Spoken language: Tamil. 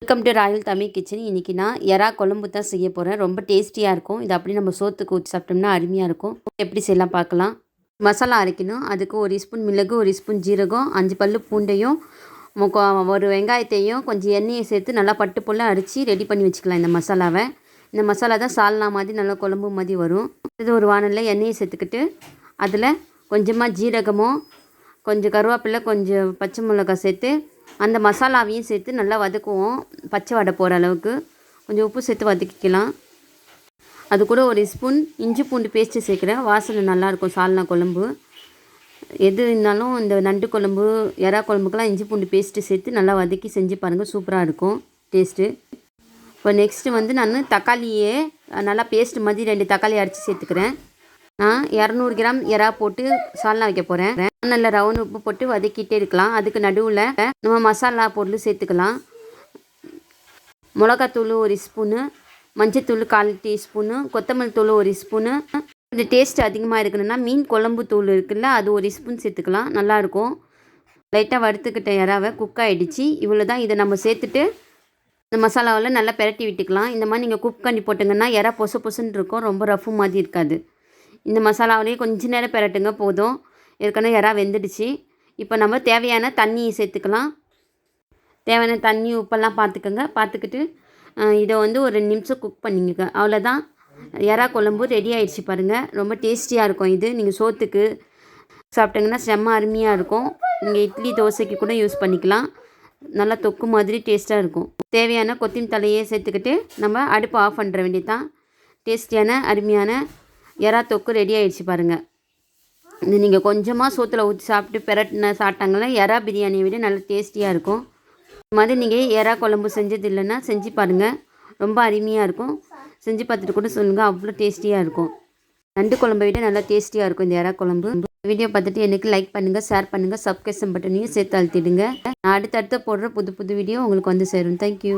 Welcome to Royal Tamil kitchen. இன்றைக்கி நான் எறா குழம்பு தான் செய்ய போகிறேன். ரொம்ப டேஸ்டியாக இருக்கும். இது அப்படி நம்ம சோத்துக்கு ஊற்றி சாப்பிட்டோம்னா அருமையாக இருக்கும். எப்படி செய்யலாம் பார்க்கலாம். மசாலா அரைக்கணும். அதுக்கு 1 ஸ்பூன் மிளகு, 1 ஸ்பூன் ஜீரகம், 5 பல்லு பூண்டையும், ஒரு வெங்காயத்தையும் கொஞ்சம் எண்ணெயை சேர்த்து நல்லா பட்டு போல் அரைச்சி ரெடி பண்ணி வச்சுக்கலாம். இந்த மசாலாவை இந்த மசாலா தான் சால்னா மாதிரி நல்லா குழம்பு மாதிரி வரும். இது ஒரு வானலில் எண்ணெயை சேர்த்துக்கிட்டு அதில் கொஞ்சமாக ஜீரகமும், கொஞ்சம் கருவேப்பிலை, கொஞ்சம் பச்சை மிளகாய் சேர்த்து அந்த மசாலாவையும் சேர்த்து நல்லா வதக்குவோம். பச்சை வடை போகிற அளவுக்கு கொஞ்சம் உப்பு சேர்த்து வதக்கிக்கலாம். அது கூட 1 ஸ்பூன் இஞ்சி பூண்டு பேஸ்ட்டு சேர்க்குறேன். வாசனை நல்லாயிருக்கும் சால்னா குழம்பு. எது இருந்தாலும் இந்த நண்டு குழம்பு, எறா குழம்புக்கெல்லாம் இஞ்சி பூண்டு பேஸ்ட்டு சேர்த்து நல்லா வதக்கி செஞ்சு பாருங்கள். சூப்பராக இருக்கும் டேஸ்ட்டு. இப்போ நெக்ஸ்ட்டு வந்து நான் தக்காளியே நல்லா பேஸ்ட்டு மாதிரி 2 தக்காளி அரைச்சி சேர்த்துக்கிறேன். நான் 200 கிராம் எறா போட்டு சால்னா வைக்க போகிறேன். நல்ல ரவுண்ட் உப்பு போட்டு வதக்கிட்டே இருக்கலாம். அதுக்கு நடுவில் நம்ம மசாலா பொருள் சேர்த்துக்கலாம். மிளகாத்தூள் 1 ஸ்பூனு, மஞ்சத்தூள் 1/4 டீஸ்பூனு, கொத்தமல்லி தூள் 1 ஸ்பூனு. கொஞ்சம் டேஸ்ட் அதிகமாக இருக்கணும்னா மீன் குழம்பு தூள் இருக்குல்ல, அது 1 ஸ்பூன் சேர்த்துக்கலாம். நல்லாயிருக்கும். லைட்டாக வறுத்துக்கிட்ட எறாவை குக் ஆகிடுச்சு. இவ்வளோ தான். இதை நம்ம சேர்த்துட்டு இந்த மசாலாவில் நல்லா பெரட்டி விட்டுக்கலாம். இந்த மாதிரி நீங்கள் குக் பண்ணி போட்டிங்கன்னா எறா பொசுன்னு இருக்கும். ரொம்ப ரஃப்பு மாதிரி இருக்காது. இந்த மசாலாவிலேயே கொஞ்சம் நேரம் பெரட்டுங்க போதும். ஏற்கனவே எறா வெந்துடுச்சு. இப்போ நம்ம தேவையான தண்ணி சேர்த்துக்கலாம். தேவையான தண்ணி உப்பெல்லாம் பார்த்துக்கிட்டு இதை வந்து ஒரு 2 நிமிஷம் குக் பண்ணிங்க. அவ்வளோதான். எறா குழம்பு ரெடி ஆகிடுச்சு பாருங்கள். ரொம்ப டேஸ்டியாக இருக்கும். இது நீங்கள் சோத்துக்கு சாப்பிட்டிங்கன்னா செம்ம அருமையாக இருக்கும். நீங்கள் இட்லி தோசைக்கு கூட யூஸ் பண்ணிக்கலாம். நல்லா தொக்கு மாதிரி டேஸ்ட்டாக இருக்கும். தேவையான கொத்தமல்லி தலையை சேர்த்துக்கிட்டு நம்ம அடுப்பு ஆஃப் பண்ணுற வேண்டியது தான். டேஸ்டியான அருமையான எறா தொக்கு ரெடி ஆகிடுச்சு பாருங்கள். இது நீங்கள் கொஞ்சமாக சோத்தில் ஊற்றி சாப்பிட்டு சாப்பிட்டாங்களா எறா பிரியாணியை விட நல்லா டேஸ்டியாக இருக்கும். இது மாதிரி நீங்கள் எறா குழம்பு செஞ்சது இல்லைன்னா செஞ்சு பாருங்கள். ரொம்ப அருமையாக இருக்கும். செஞ்சு பார்த்துட்டு கூட சொல்லுங்கள். அவ்வளோ டேஸ்டியாக இருக்கும். நண்டு குழம்பை விட நல்லா டேஸ்டியாக இருக்கும் இந்த எறா குழம்பு. வீடியோ பார்த்துட்டு எனக்கு லைக் பண்ணுங்கள், ஷேர் பண்ணுங்கள், சப்ஸ்கிரைப் பட்டனையும் சேர்த்து அழுத்திடுங்க. நான் அடுத்தடுத்து போடுற புது வீடியோ உங்களுக்கு வந்து சேரும். தேங்க்யூ.